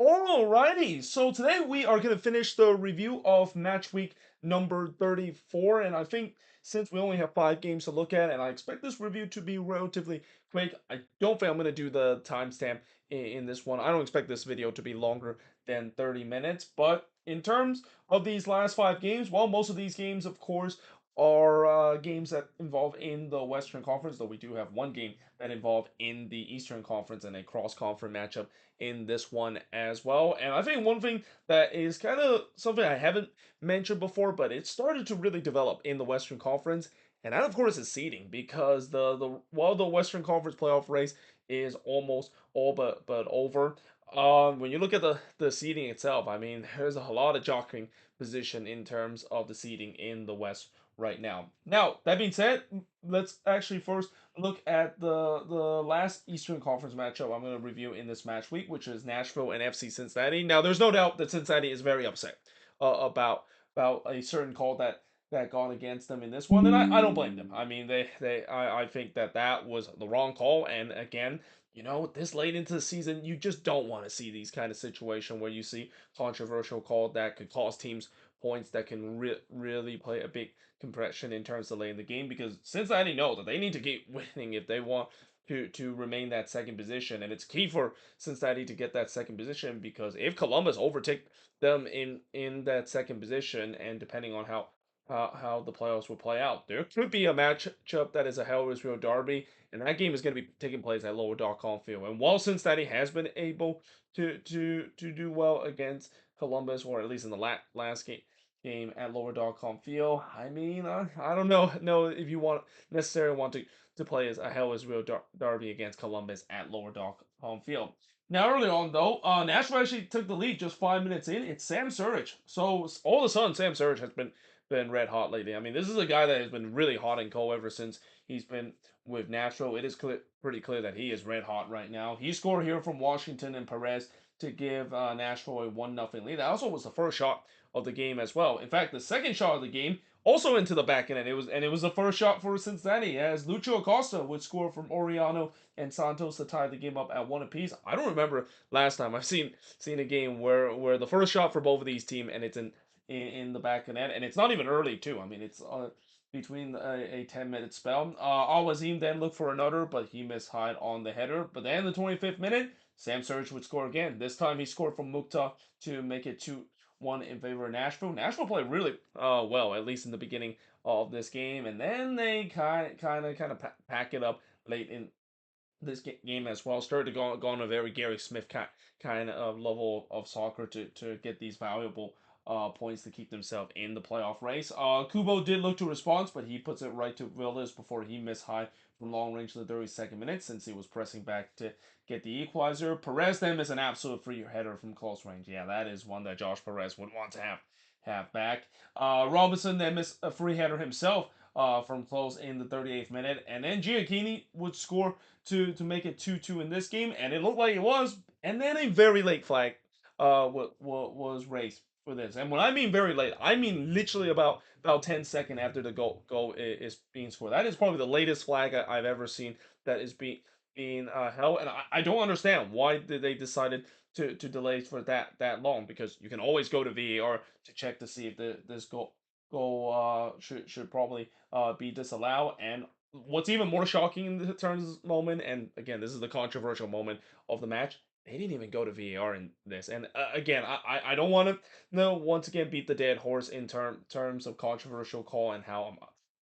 Alrighty, so today we are going to finish the review of match week number 34, and I think since we only have 5 games to look at, and I expect this review to be relatively quick, I don't think I'm going to do the timestamp in this one. I don't expect this video to be longer than 30 minutes, but in terms of these last 5 games, well, most of these games, of course, are games that involve in the Western Conference, though we do have one game that involve in the Eastern Conference and a cross-conference matchup in this one as well. And I think one thing that is kind of something I haven't mentioned before, but it started to really develop in the Western Conference, and that of course is seeding because the while the Western Conference playoff race is almost all but over. When you look at the seeding itself, I mean, there's a lot of jockeying position in terms of the seeding in the West right now. Now, that being said, let's actually first look at the last Eastern Conference matchup I'm going to review in this match week, which is Nashville and FC Cincinnati. Now, there's no doubt that Cincinnati is very upset about a certain call that gone against them in this one, and I don't blame them. I mean, I think that was the wrong call, and again, this late into the season, you just don't want to see these kind of situation where you see controversial call that could cost teams points that can really play a big compression in terms of late in the game because Cincinnati know that they need to keep winning if they want to remain that second position, and it's key for Cincinnati to get that second position because if Columbus overtake them in that second position, and depending on how the playoffs will play out, there could be a matchup that is a Hell is Real derby, and that game is going to be taking place at Lower Dock Field. And while Cincinnati has been able to do well against Columbus, or at least in the last game at Lower Dog Field. I mean, I don't know if you necessarily want to play as a Hell is Real derby against Columbus at Lower Dog Field. Now, early on though, Nashville actually took the lead just 5 minutes in. It's Sam Surridge. So all of a sudden, Sam Surridge has been red hot lately. I mean, this is a guy that has been really hot and cold ever since he's been with Nashville. It is pretty clear that he is red hot right now. He scored here from Washington and Perez to give Nashville a 1-0 lead. That also was the first shot of the game as well. In fact, the second shot of the game also into the back end. It was the first shot for Cincinnati as Lucho Acosta would score from Oriano and Santos to tie the game up at one apiece. I don't remember last time I've seen a game where the first shot for both of these teams and it's in the back of net, and it's not even early too. I mean, it's between a 10-minute spell. Al Wazim then looked for another, but he missed high on the header. But then in the 25th minute, Sam Surridge would score again. This time he scored from Mukta to make it 2-1 in favor of Nashville. Nashville played really well, at least in the beginning of this game, and then they kind of pack it up late in this game as well. Started to go on a very Gary Smith kind of level of soccer to get these valuable points to keep themselves in the playoff race. Kubo did look to respond, but he puts it right to Villas before he missed high from long range in the 32nd minute since he was pressing back to get the equalizer. Perez then missed an absolute free header from close range. Yeah, that is one that Josh Perez would want to have back. Robinson then missed a free header himself from close in the 38th minute, and then Giacchini would score to make it 2-2 in this game, and it looked like it was. And then a very late flag was raised for this. And when I mean very late, I mean literally about 10 seconds after the goal is being scored. That is probably the latest flag I've ever seen that is being held, and I don't understand why did they decided to delay for that long, because you can always go to VAR to check to see if this goal should probably be disallowed. And what's even more shocking in the terms of this moment, and again, this is the controversial moment of the match, they didn't even go to VAR in this. And again, I don't want to once again beat the dead horse in terms of controversial call and how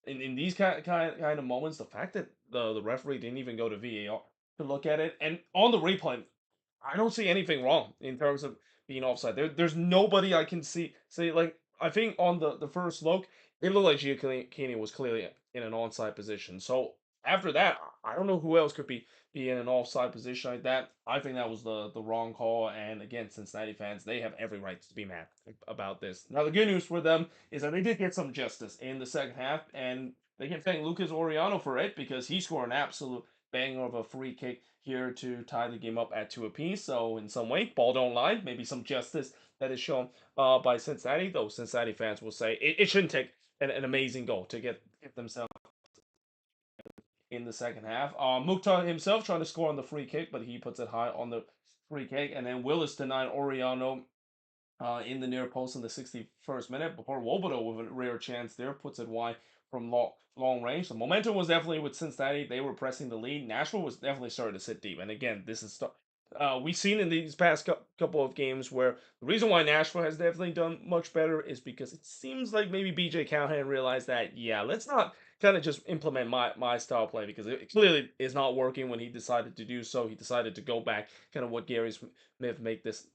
in these kind of moments, the fact that the referee didn't even go to VAR to look at it, and on the replay, I don't see anything wrong in terms of being offside. There's nobody I can see like I think on the first look, it looked like Giacchini was clearly in an onside position. So after that, I don't know who else could be in an offside position like that. I think that was the wrong call. And again, Cincinnati fans, they have every right to be mad about this. Now the good news for them is that they did get some justice in the second half, and they can thank Lucas Oriano for it because he scored an absolute banger of a free kick here to tie the game up at two apiece. So in some way, ball don't lie. Maybe some justice that is shown by Cincinnati, though Cincinnati fans will say it shouldn't take an amazing goal to get themselves in the second half. Mukhtar himself trying to score on the free kick, but he puts it high on the free kick, and then Willis denied Oriano in the near post in the 61st minute before Wobodo with a rare chance there puts it wide from long range. The momentum was definitely with Cincinnati. They were pressing the lead. Nashville was definitely starting to sit deep. And again, this is we've seen in these past couple of games where the reason why Nashville has definitely done much better is because it seems like maybe BJ Callahan realized that, yeah, let's not kind of just implement my style play because it clearly is not working when he decided to do so. He decided to go back, kind of what Gary Smith make this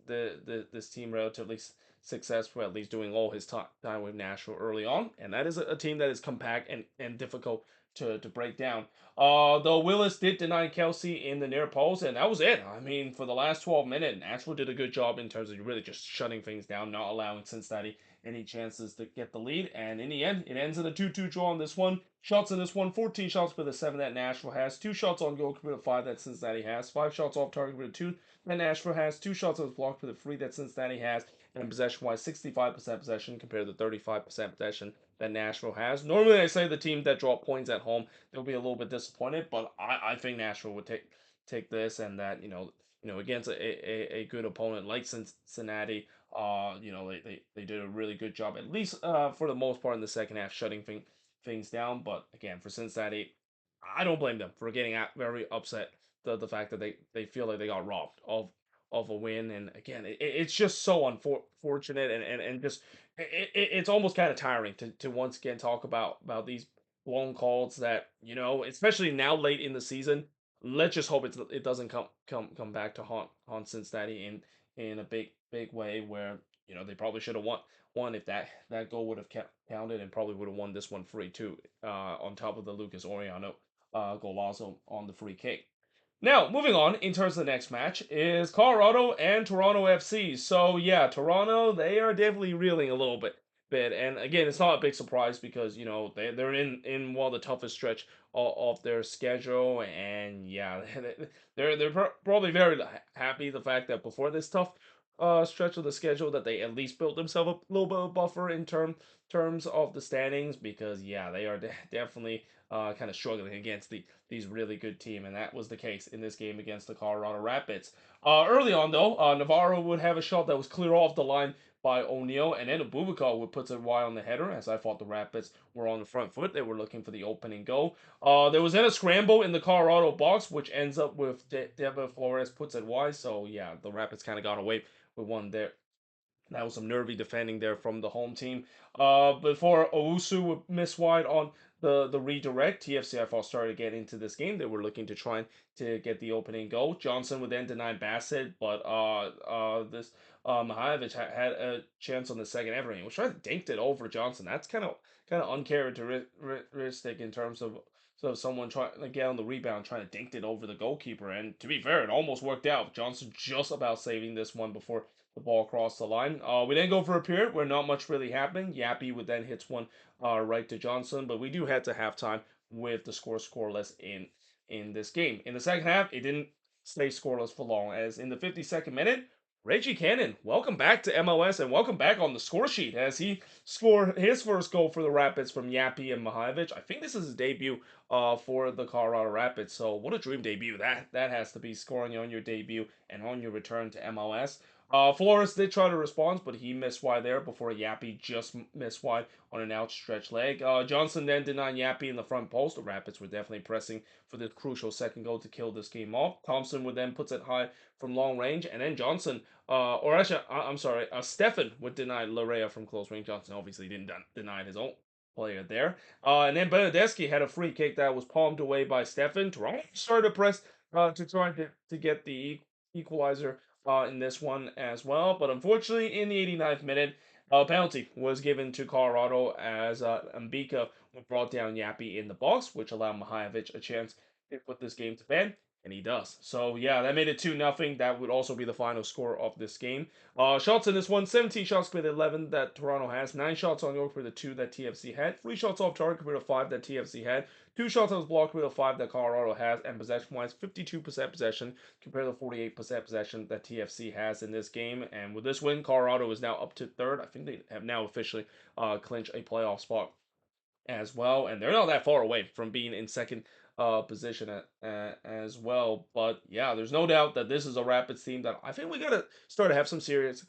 team relatively successful, at least doing all his time with Nashville early on, and that is a team that is compact and difficult to break down. Though Willis did deny Kelsey in the near post, and that was it. I mean, for the last 12 minutes, Nashville did a good job in terms of really just shutting things down, not allowing Cincinnati any chances to get the lead. And in the end, it ends in a 2-2 draw on this one. Shots in this one, 14 shots with a 7 that Nashville has, 2 shots on goal with a 5 that Cincinnati has, 5 shots off target with a 2 that Nashville has, 2 shots that was blocked with a 3 that Cincinnati has, and possession wise, 65% possession compared to 35% possession that Nashville has. Normally, I say the team that drop points at home, they'll be a little bit disappointed, but I think Nashville would take this, and that against a good opponent like Cincinnati, they did a really good job, at least for the most part in the second half, shutting things down. But again, for Cincinnati, I don't blame them for getting very upset. The fact that they feel like they got robbed of a win, and again, it's just so unfortunate, and just it's almost kind of tiring to once again talk about these blown calls that especially now late in the season. Let's just hope it doesn't come back to haunt Cincinnati in a big way where they probably should have won if that goal would have counted, and probably would have won this one free too, on top of the Lucas Oriano golazo on the free kick. Now, moving on, in terms of the next match, is Colorado and Toronto FC. So, yeah, Toronto, they are definitely reeling a little bit. And again, it's not a big surprise because, they're in one of the toughest stretch of their schedule. And, yeah, they're probably very happy the fact that before this tough stretch of the schedule that they at least built themselves a little bit of buffer in terms of the standings, because, yeah, they are definitely kind of struggling against these really good team, and that was the case in this game against the Colorado Rapids. Early on, though, Navarro would have a shot that was clear off the line by O'Neal, and then Abubakar would put it wide on the header, as I thought the Rapids were on the front foot. They were looking for the opening goal. There was then a scramble in the Colorado box, which ends up with Deva Flores puts it wide, so yeah, the Rapids kind of got away with one there. That was some nervy defending there from the home team. Before Owusu would miss wide on the redirect, TFC I thought started to get into this game. They were looking to try to get the opening goal. Johnson would then deny Bassett, but this Mihajlovic had a chance on the second ever. He was trying to dink it over Johnson. That's kind of uncharacteristic in terms of someone trying to get on the rebound, trying to dink it over the goalkeeper. And to be fair, it almost worked out. Johnson just about saving this one before the ball crossed the line. We then go for a period where not much really happened. Yappy would then hits one right to Johnson, but we do head to halftime with the score scoreless in this game. In the second half, it didn't stay scoreless for long, as in the 52nd minute, Reggie Cannon, welcome back to MLS and welcome back on the score sheet as he scored his first goal for the Rapids from Yappy and Mihajlovic. I think this is his debut for the Colorado Rapids, so what a dream debut that has to be, scoring on your debut and on your return to MLS. Flores did try to respond, but he missed wide there before Yappy just missed wide on an outstretched leg. Johnson then denied Yappy in the front post. The Rapids were definitely pressing for the crucial second goal to kill this game off. Thompson would then puts it high from long range, and then Johnson, or actually, I'm sorry, Stefan would deny Larea from close range. Johnson obviously didn't deny his own player there. And then Benedeski had a free kick that was palmed away by Stefan. Toronto started to press to try to get the equalizer in this one as well. But unfortunately, in the 89th minute, a penalty was given to Colorado as Mbika brought down Yappy in the box, which allowed Mihajlovic a chance to put this game to bed. And he does. So, yeah, that made it 2-0. That would also be the final score of this game. Shots in this one, 17 shots with 11 that Toronto has, 9 shots on York with the 2 that TFC had, 3 shots off target with a 5 that TFC had, 2 shots on blocked with a 5 that Colorado has, and possession-wise, 52% possession compared to 48% possession that TFC has in this game. And with this win, Colorado is now up to third. I think they have now officially clinched a playoff spot as well, and they're not that far away from being in second position as well. But yeah, there's no doubt that this is a Rapids team that I think we gotta start to have some serious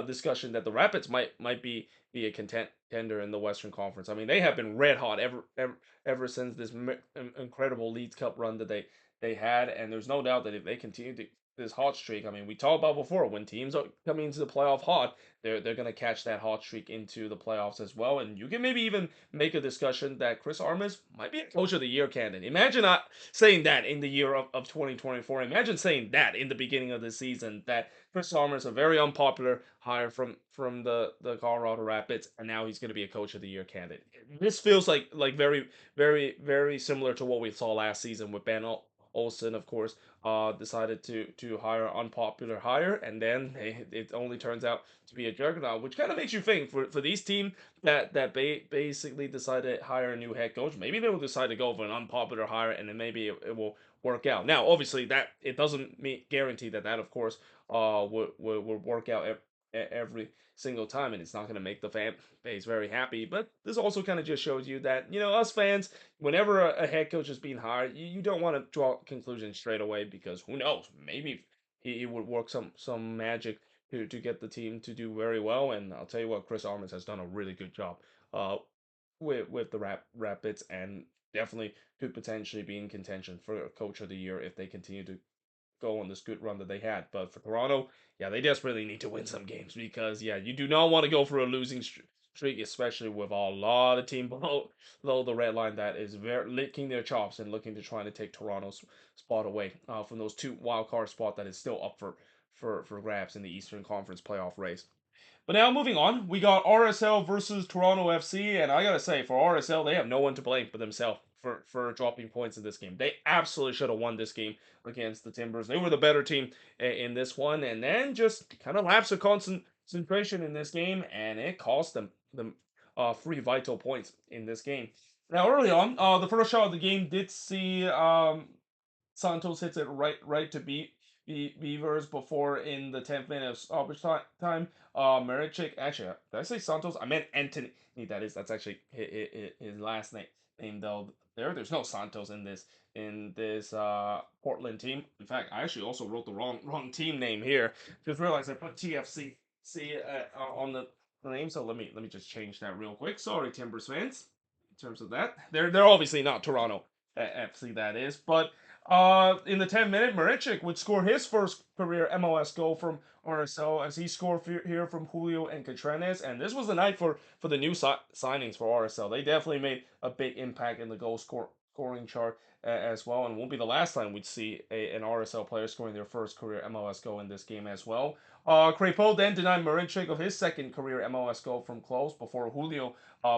discussion that the Rapids might be a contender in the Western Conference. I mean, they have been red hot ever since this incredible Leeds Cup run that they had, and there's no doubt that if they continue this hot streak, I mean, we talked about before when teams are coming into the playoff hot, they're gonna catch that hot streak into the playoffs as well, and you can maybe even make a discussion that Chris Armas might be a Coach of the Year candidate. Imagine not saying that in the year of 2024. Imagine saying that in the beginning of the season that Chris Armas, a very unpopular hire from the Colorado Rapids, and now he's going to be a Coach of the Year candidate. This feels like very similar to what we saw last season with Ben Olsen, of course, decided to hire an unpopular hire, and then it only turns out to be a juggernaut, which kind of makes you think for these teams that basically decide to hire a new head coach. Maybe they will decide to go for an unpopular hire, and then maybe it will work out. Now, obviously, that it doesn't guarantee that of course would work out every single time, and it's not going to make the fan base very happy. But this also kind of just shows you that us fans, whenever a head coach is being hired, you don't want to draw conclusions straight away because who knows, maybe he would work some magic to get the team to do very well. And I'll tell you what, Chris Armas has done a really good job uh, with the Rapids, and definitely could potentially be in contention for Coach of the Year if they continue to go on this good run that they had. But for Toronto, yeah, they desperately need to win some games because yeah, you do not want to go for a losing streak, especially with a lot of team below the red line that is very licking their chops and looking to try to take Toronto's spot away from those two wild card spot that is still up for grabs in the Eastern Conference playoff race. But now moving on, we got RSL versus Toronto FC, and I gotta say, for RSL, they have no one to blame but themselves for dropping points in this game. They absolutely should have won this game against the Timbers. They were the better team in this one, and then just kind of lapse of concentration in this game, and it cost them three vital points in this game. Now, early on, the first shot of the game did see Santos hits it right to beat Beavers before in the 10th minute of stoppage time. Marichik, actually, did I say Santos? I meant Anthony. That's actually his last name though. There's no Santos in this Portland team. In fact, I actually also wrote the wrong team name here. Just realized I put TFC on the name. So let me just change that real quick. Sorry, Timbers fans. In terms of that, they're obviously not Toronto FC, that is, but in the 10th minute, Marichik would score his first career MLS goal from RSL as he scored here from Julio and Catranes. And this was the night for the new signings for RSL. They definitely made a big impact in the scoring chart as well. And won't be the last time we'd see an RSL player scoring their first career MLS goal in this game as well. Crepeau then denied Marichik of his second career MLS goal from close before Julio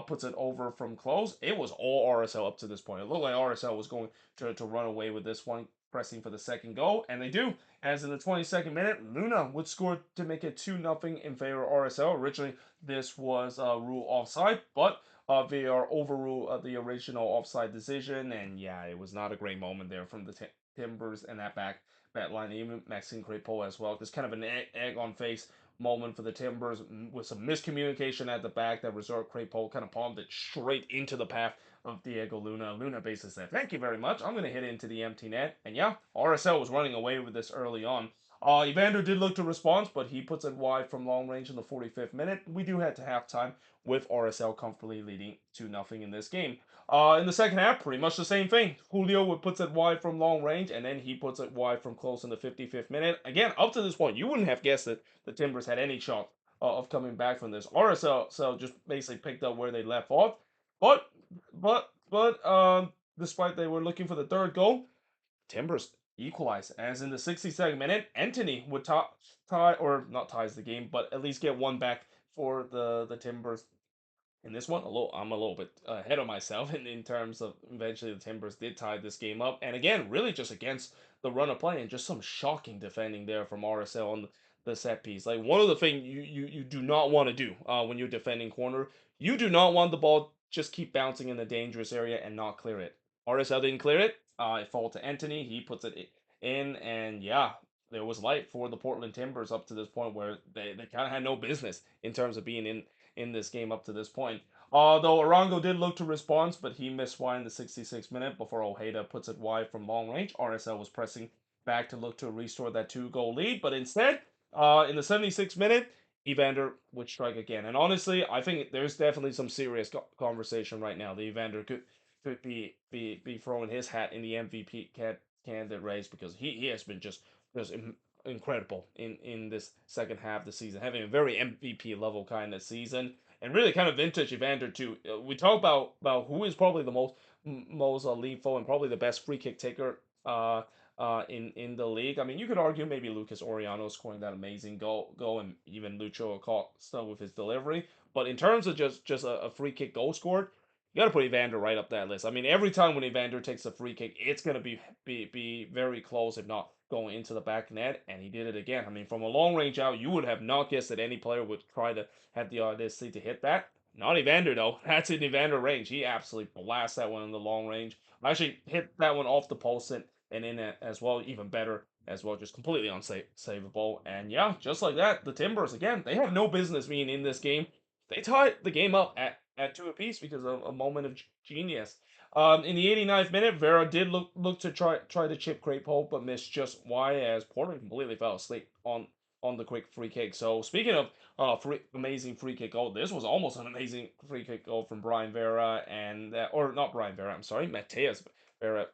puts it over from close. It was all RSL up to this point. It looked like RSL was going to run away with this one, pressing for the second goal, and they do. As in the 22nd minute, Luna would score to make it 2-0 in favor of RSL. Originally, this was rule offside, but VAR overruled the original offside decision, and yeah, it was not a great moment there from the Timbers and that back line, even Maxime Crepeau as well. Just kind of an egg on face moment for the Timbers with some miscommunication at the back that result Crepeau kind of palmed it straight into the path of Diego Luna. Luna basically said, "Thank you very much. I'm going to hit it into the empty net." And yeah, RSL was running away with this early on. Evander did look to respond, but he puts it wide from long range in the 45th minute. We do head to halftime with RSL comfortably leading 2-0 in this game. In the second half, pretty much the same thing. Julio puts it wide from long range, and then he puts it wide from close in the 55th minute. Again, up to this point, you wouldn't have guessed that the Timbers had any shot of coming back from this. RSL just basically picked up where they left off. But despite they were looking for the third goal, Timbers equalize. As in the 62nd minute, Anthony would tie or not ties the game, but at least get one back for the Timbers in this one. I'm a little bit ahead of myself in terms of eventually the Timbers did tie this game up, and again, really just against the run of play and just some shocking defending there from RSL on the set piece. Like one of the things you do not want to do when you're defending corner, you do not want the ball just keep bouncing in the dangerous area and not clear it. RSL didn't clear it. It fall to Anthony. He puts it in, and yeah, there was light for the Portland Timbers up to this point where they kind of had no business in terms of being in this game up to this point. Though Arango did look to respond, but he missed wide in the 66th minute before Ojeda puts it wide from long range. RSL was pressing back to look to restore that two-goal lead, but instead, in the 76th minute, Evander would strike again. And honestly, I think there's definitely some serious conversation right now. The Evander could be throwing his hat in the MVP candidate race because he has been just incredible in this second half of the season, having a very MVP level kind of season and really kind of vintage Evander too. We talk about who is probably the most lethal and probably the best free kick taker in the league. I mean, you could argue maybe Lucas Oriano scoring that amazing goal, and even Lucho Acosta with his delivery. But in terms of just a free kick goal scored, you got to put Evander right up that list. I mean, every time when Evander takes a free kick, it's gonna be very close, if not going into the back net, and he did it again. I mean, from a long range out, you would have not guessed that any player would try to have the audacity to hit that. Not Evander though. That's in Evander range. He absolutely blasts that one in the long range. I actually hit that one off the post and in it as well, even better as well, just completely unsavable. And yeah, just like that, the Timbers again, they have no business being in this game. They tied the game up at two apiece because of a moment of genius. In the 89th minute, Vera did look to try to chip Crapo, but missed just wide as Porter completely fell asleep on the quick free kick. So speaking of amazing free kick goal, this was almost an amazing free kick goal from Brian Vera and or not Brian Vera, I'm sorry, Mateus Vera.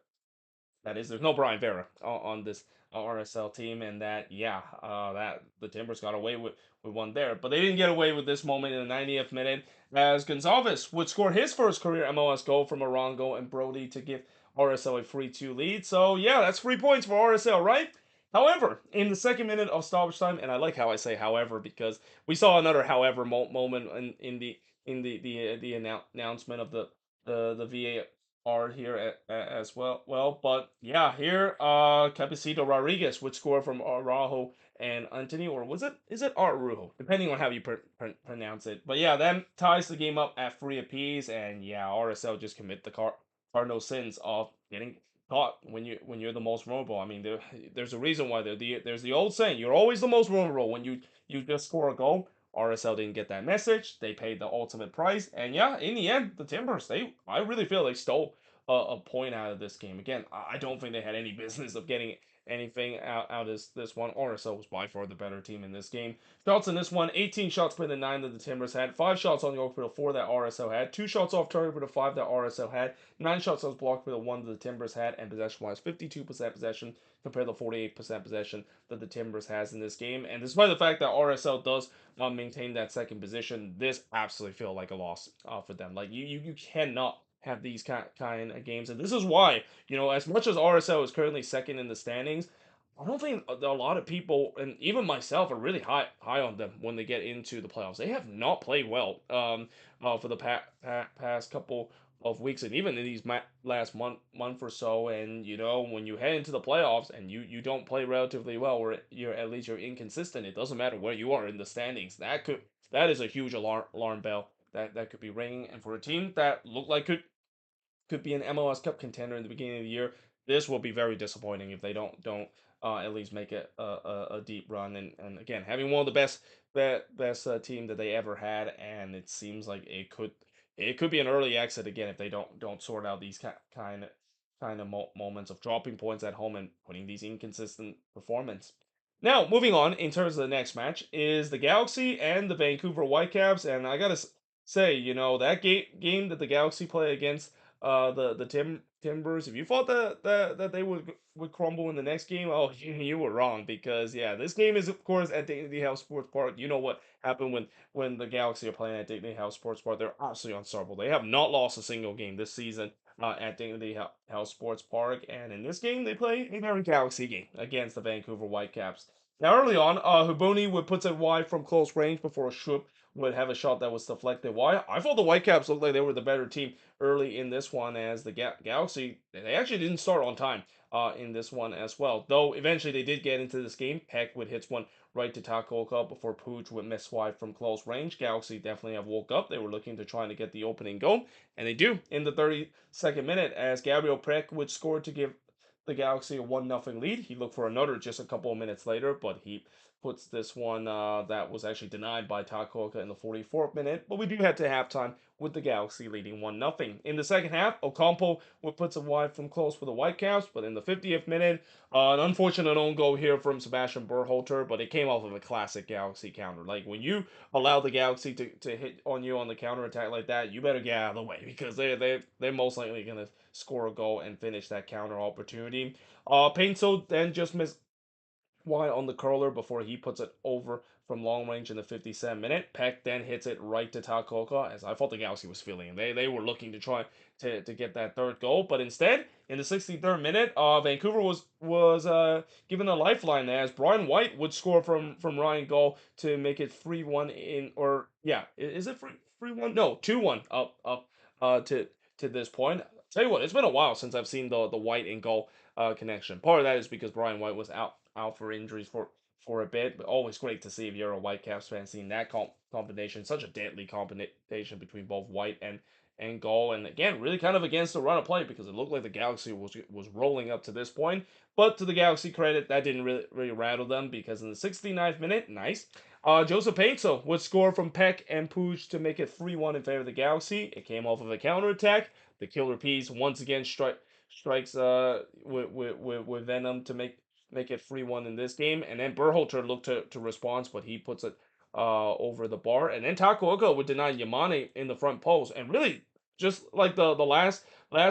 That is, there's no Brian Vera on this RSL team, and that yeah, that the Timbers got away with one there, but they didn't get away with this moment in the 90th minute as Gonzalez would score his first career MLS goal from Arango and Brody to give RSL a 3-2 lead. So yeah, that's 3 points for RSL, right? However, in the second minute of stoppage time, and I like how I say however because we saw another however moment in the announcement of the VAR here as well. But yeah, here Capacito Rodriguez would score from Araujo and Anthony, or was it is it Araujo, depending on how you pronounce it. But yeah, that ties the game up at 3 apiece, and yeah, RSL just commit the cardinal sins of getting caught when you're the most vulnerable. I mean, there's a reason why there's the old saying, you're always the most vulnerable when you just score a goal. RSL didn't get that message. They paid the ultimate price, and yeah, in the end, the Timbers, I really feel they stole a point out of this game. Again, I don't think they had any business of getting anything out of this one. RSL was by far the better team in this game. Shots in this one, 18 shots per the 9 that the Timbers had, 5 shots on goal for the 4 that RSL had, 2 shots off target for the 5 that RSL had, 9 shots that was blocked for the 1 that the Timbers had, and possession-wise, 52% possession compared to 48% possession that the Timbers has in this game. And despite the fact that RSL does maintain that second position, this absolutely feel like a loss for them. Like you cannot have these kind of games, and this is why as much as RSL is currently second in the standings, I don't think a lot of people, and even myself, are really high on them when they get into the playoffs. They have not played well for the past couple of weeks, and even in these last month or so. And when you head into the playoffs and you don't play relatively well, or you're inconsistent, it doesn't matter where you are in the standings. That is a huge alarm bell that could be ringing. And for a team that looked like could be an MLS Cup contender in the beginning of the year, this will be very disappointing if they don't at least make it a deep run. And again, having one of the best team that they ever had, and it seems like it could be an early exit again if they don't sort out these kind of moments of dropping points at home and putting these inconsistent performance. Now, moving on in terms of the next match is the Galaxy and the Vancouver Whitecaps, and I gotta say, that game that the Galaxy play against the Timbers. If you thought that they would crumble in the next game, oh, you were wrong because yeah, this game is of course at Dignity Health Sports Park. You know what happened when the Galaxy are playing at Dignity Health Sports Park? They're absolutely unstoppable. They have not lost a single game this season at Dignity Health Sports Park, and in this game they play a very Galaxy game against the Vancouver Whitecaps. Now early on, Huboni would put it wide from close range before Shoop would have a shot that was deflected wide. I thought the Whitecaps looked like they were the better team early in this one, as the Galaxy, they actually didn't start on time in this one as well. Though eventually they did get into this game. Peck would hit one right to Taco Cup before Pooch would miss wide from close range. Galaxy definitely have woke up. They were looking to trying to get the opening goal, and they do in the 32nd minute as Gabriel Peck would score to give the Galaxy a 1-0 lead. He looked for another just a couple of minutes later, but he puts this one that was actually denied by Takaoka in the 44th minute. But we do head to halftime with the Galaxy leading 1-0. In the second half, Ocampo would put some wide from close for the Whitecaps, but in the 50th minute, an unfortunate own goal here from Sebastian Berhalter, but it came off of a classic Galaxy counter. Like when you allow the Galaxy to hit on you on the counter attack like that, you better get out of the way because they're most likely gonna score a goal and finish that counter opportunity. Painso then just missed wide on the curler before he puts it over from long range in the 57th minute. Peck then hits it right to Takoka, as I thought the Galaxy was feeling it. They were looking to try to get that third goal, but instead, in the 63rd minute, Vancouver was given a lifeline there as Brian White would score from Ryan Goal to make it 3-1 in, or yeah, is it 3-1? No, 2-1 up to this point. Tell you what, it's been a while since I've seen the White and Goal connection. Part of that is because Brian White was out for injuries for a bit, but always great to see if you're a Whitecaps fan seeing that combination, such a deadly combination between both White and Goal, and again, really kind of against the run of play because it looked like the Galaxy was rolling up to this point. But to the Galaxy credit, that didn't really rattle them because in the 69th minute, nice. Joseph Painso would score from Peck and Pooch to make it 3-1 in favor of the Galaxy. It came off of a counterattack. The Killer Peas once again strikes with Venom to make it 3-1 in this game. And then Berhalter looked to respond, but he puts it over the bar. And then Takuoka would deny Yamane in the front post. And really, just like the last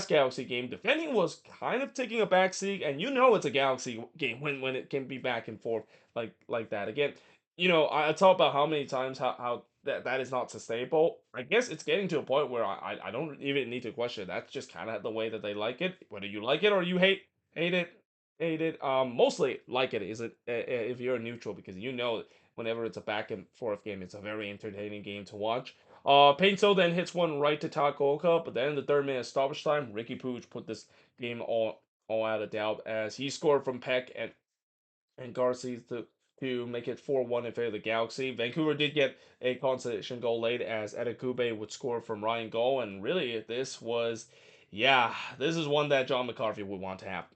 Galaxy game, defending was kind of taking a back seat. And you know it's a Galaxy game when it can be back and forth like that. Again, I talk about how many times how that is not sustainable. I guess it's getting to a point where I don't even need to question it. That's just kind of the way that they like it. Whether you like it or you hate it, hate it. Mostly like it is it if you're a neutral because you know whenever it's a back and forth game, it's a very entertaining game to watch. Painto then hits one right to Takaoka, but then in the third minute stoppage time, Ricky Pooch put this game all out of doubt as he scored from Peck and Garcia to make it 4-1 in favor of the Galaxy. Vancouver did get a consolation goal late as Edekube would score from Ryan Goal, and really this is one that John McCarthy would want to have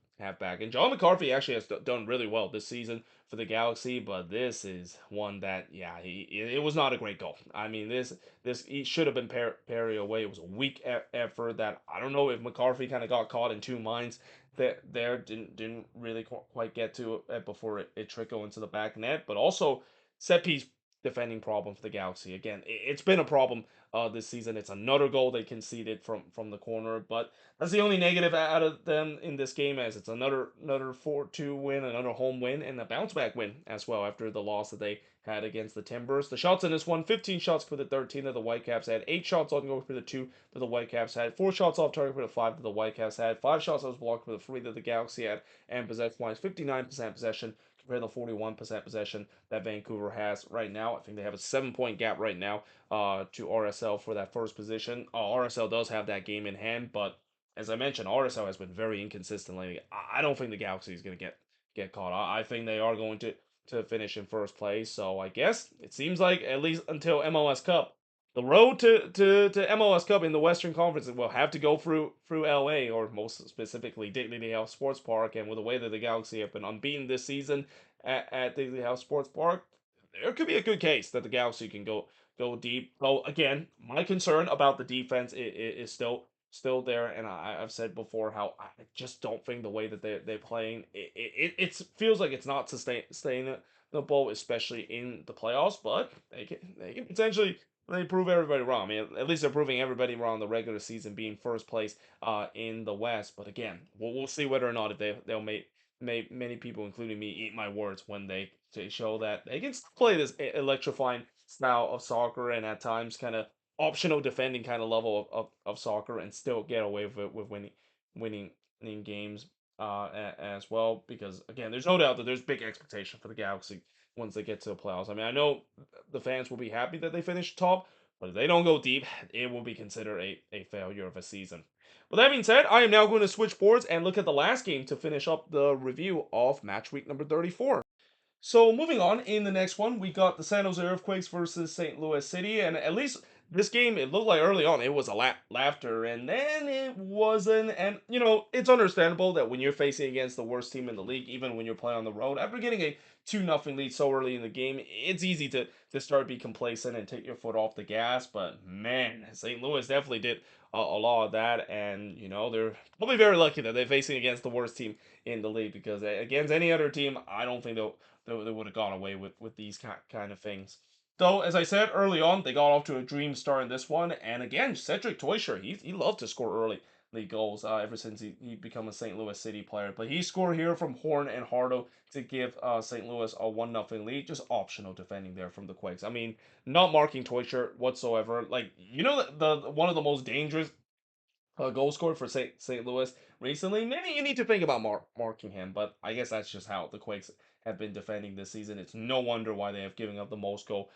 back. And John McCarthy actually has done really well this season for the Galaxy, but this is one that it was not a great goal. I mean this he should have been parried away. It was a weak effort that I don't know if McCarthy kind of got caught in two minds that there didn't really quite get to it before it trickled into the back net. But also set piece defending problem for the Galaxy. Again, it's been a problem this season. It's another goal they conceded from the corner, but that's the only negative out of them in this game, as it's another 4-2 win, another home win, and a bounce back win as well after the loss that they had against the Timbers. The shots in this one, 15 shots for the 13 that the Whitecaps had, 8 shots on goal for the 2 that the Whitecaps had, 4 shots off target for the 5 that the Whitecaps had, 5 shots that was blocked for the 3 that the Galaxy had, and possession-wise, 59% possession compared to 41% possession that Vancouver has right now. I think they have a 7-point gap right now to RSL for that first position. RSL does have that game in hand, but as I mentioned, RSL has been very inconsistent lately. I don't think the Galaxy is going to get caught. I think they are going to finish in first place. So I guess it seems like at least until MLS Cup, the road to MLS Cup in the Western Conference will have to go through LA, or most specifically Dignity Health Sports Park. And with the way that the Galaxy have been unbeaten this season at Dignity Health Sports Park, there could be a good case that the Galaxy can go deep. So again, my concern about the defense is still there, and I've said before how I just don't think the way that they're playing it feels like it's not sustainable, especially in the playoffs. But they can potentially they prove everybody wrong. I mean, at least they're proving everybody wrong the regular season, being first place in the West. But again, we'll see whether or not if they'll make many people, including me, eat my words when they show that they can play this electrifying style of soccer and at times kind of optional defending kind of level of soccer and still get away with it with winning games as well, because again there's no doubt that there's big expectation for the Galaxy once they get to the playoffs. I mean, I know the fans will be happy that they finish top, but if they don't go deep, it will be considered a failure of a season. With that being said, I am now going to switch boards and look at the last game to finish up the review of match week number 34. So moving on, in the next one, we got the San Jose Earthquakes versus St. Louis City, and at least this game, it looked like early on it was a laughter, and then it wasn't. And it's understandable that when you're facing against the worst team in the league, even when you're playing on the road, after getting a 2-0 lead so early in the game, it's easy to start to be complacent and take your foot off the gas. But man, St. Louis definitely did a lot of that, and they're probably very lucky that they're facing against the worst team in the league, because against any other team, I don't think they would have gone away with these kind of things. Though, as I said early on, they got off to a dream start in this one. And again, Cedric Toysher, he loved to score early league goals ever since he become a St. Louis City player. But he scored here from Horn and Hardo to give St. Louis a 1-0 lead. Just optional defending there from the Quakes. I mean, not marking Toysher whatsoever. Like, the one of the most dangerous goal scorer for St. Louis recently. Maybe you need to think about marking him, but I guess that's just how the Quakes have been defending this season. It's no wonder why they have given up the most goal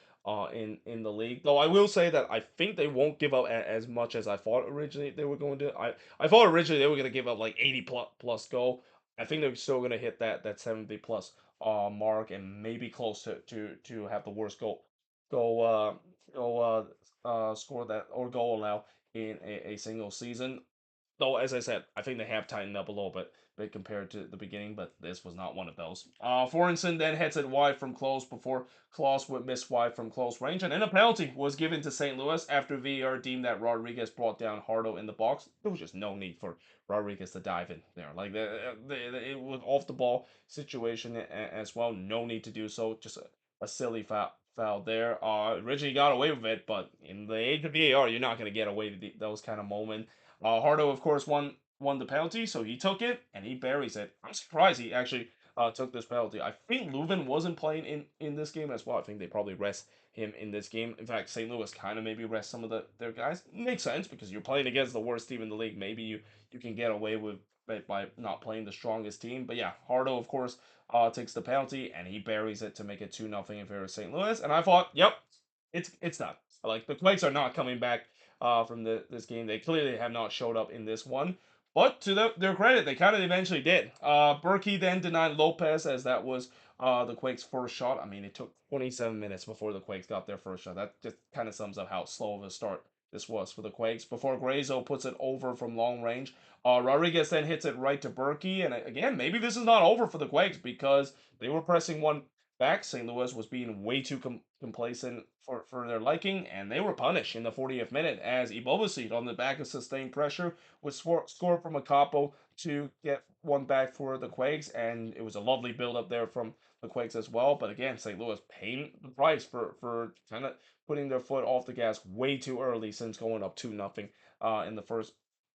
in the league. Though I will say that I think they won't give up as much as I thought originally they were going to. I thought originally they were going to give up like 80 plus goal. I think they're still going to hit that 70 plus mark, and maybe close to have the worst go go score that or goal allow in a single season. Though, as I said, I think they have tightened up a little bit compared to the beginning, but this was not one of those. Forensen then hits it wide from close before Klaus would miss wide from close range, and then a penalty was given to St. Louis after VAR deemed that Rodriguez brought down Hardo in the box. There was just no need for Rodriguez to dive in there. Like, it was off the ball situation as well. No need to do so. Just a silly foul there. Originally got away with it, but in the age of VAR, you're not going to get away with those kind of moments. Hardo, of course, won the penalty, so he took it and he buries it. I'm surprised he actually took this penalty. I think Leuven wasn't playing in this game as well. I think they probably rest him in this game. In fact, St. Louis kind of maybe rest some of their guys. Makes sense because you're playing against the worst team in the league. Maybe you can get away with by not playing the strongest team. But yeah, Hardo, of course, takes the penalty and he buries it to make it 2-0 in favor of St. Louis. And I thought, yep, it's done. Like, the Quakes are not coming back from this game. They clearly have not showed up in this one. But to their credit, they kind of eventually did. Berkey then denied Lopez, as that was the Quakes' first shot. I mean, it took 27 minutes before the Quakes got their first shot. That just kind of sums up how slow of a start this was for the Quakes. Before Grazo puts it over from long range, Rodriguez then hits it right to Berkey. And again, maybe this is not over for the Quakes because they were pressing one back. St. Louis was being way too complacent for their liking, and they were punished in the 40th minute as Ibobosit, on the back of sustained pressure, would score from a capo to get one back for the Quakes, and it was a lovely build up there from the Quakes as well. But again, St. Louis paying the price for kind of putting their foot off the gas way too early since going up 2-0 in the first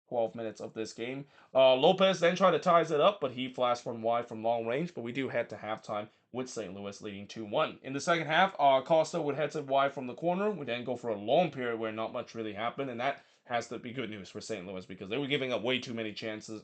12 minutes of this game. Lopez then tried to ties it up, but he flashed one wide from long range. But we do head to halftime with St. Louis leading 2-1. In the second half, Costa would head it wide from the corner. We then go for a long period where not much really happened, and that has to be good news for St. Louis because they were giving up way too many chances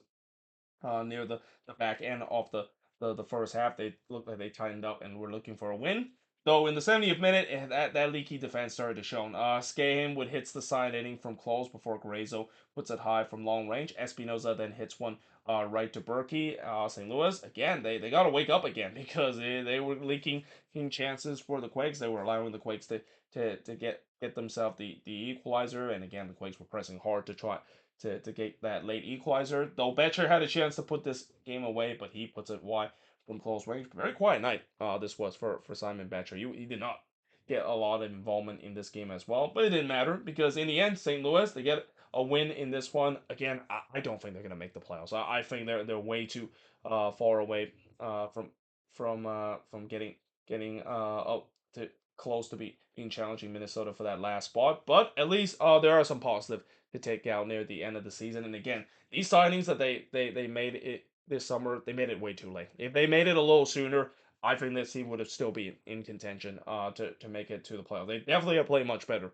near the back end of the first half. They looked like they tightened up and were looking for a win. Though in the 70th minute, that leaky defense started to show. Skahan would hits the side inning from close before Grazo puts it high from long range. Espinoza then hits one right to Berkey. St. Louis, again, they got to wake up again because they were leaking chances for the Quakes. They were allowing the Quakes to get themselves the equalizer. And again, the Quakes were pressing hard to try to get that late equalizer. Though Betcher had a chance to put this game away, but he puts it wide from close range. Very quiet night this was for Simon Betcher. He did not get a lot of involvement in this game as well, but it didn't matter because in the end, St. Louis, they get a win in this one. Again, I don't think they're gonna make the playoffs. I think they're way too far away from getting up to close to being challenging Minnesota for that last spot. But at least there are some positive to take out near the end of the season. And again, these signings that they made it this summer, they made it way too late. If they made it a little sooner, I think this team would have still been in contention to make it to the playoffs. They definitely have played much better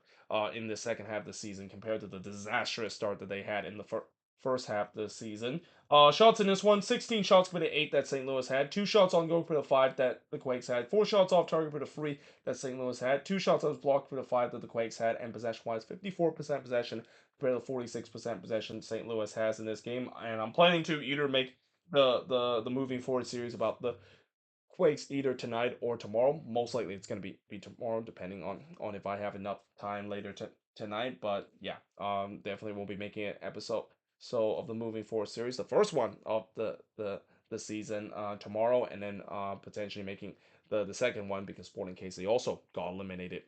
in the second half of the season compared to the disastrous start that they had in the first half of the season. Shots in this one, 16 shots for the 8 that St. Louis had, 2 shots on goal for the 5 that the Quakes had, 4 shots off target for the 3 that St. Louis had, 2 shots on blocked for the 5 that the Quakes had, and possession-wise, 54% possession compared to 46% possession St. Louis has in this game. And I'm planning to either make the moving forward series about the Quakes either tonight or tomorrow. Most likely it's gonna be tomorrow, depending on if I have enough time later tonight. But yeah, definitely we'll be making an episode of the moving forward series, the first one of the season tomorrow, and then potentially making the second one because Sporting KC also got eliminated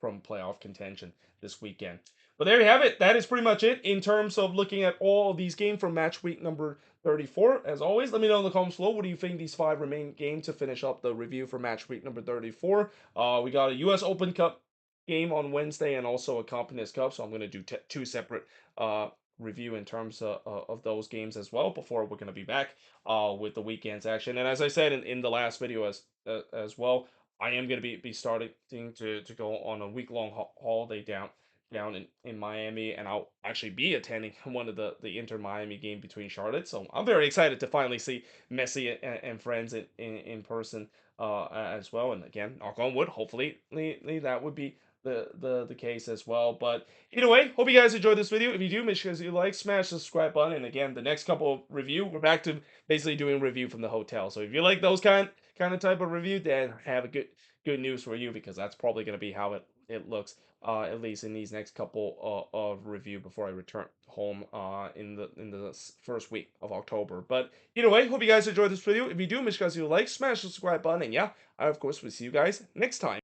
from playoff contention this weekend. But there you have it. That is pretty much it in terms of looking at all of these games from match week number 34. As always, let me know in the comments below what do you think these five remaining games to finish up the review for match week number 34. We got a U.S. Open Cup game on Wednesday and also a Confidence Cup, so I'm going to do two separate uh, review in terms of those games as well before we're going to be back with the weekend's action. And as I said in the last video as well, I am going to be starting to go on a week-long holiday down in Miami, and I'll actually be attending one of the Inter Miami game between Charlotte. So I'm very excited to finally see Messi and friends in person as well. And again, knock on wood, hopefully that would be the case as well. But either way, hope you guys enjoyed this video. If you do, make sure you like, smash the subscribe button. And again, the next couple of review, we're back to basically doing review from the hotel. So if you like those kind of type of review, then I have a good news for you because that's probably going to be how it looks at least in these next couple of review before I return home in the first week of October. But either way, hope you guys enjoyed this video. If you do, make sure you like, smash the subscribe button, and yeah, I of course will see you guys next time.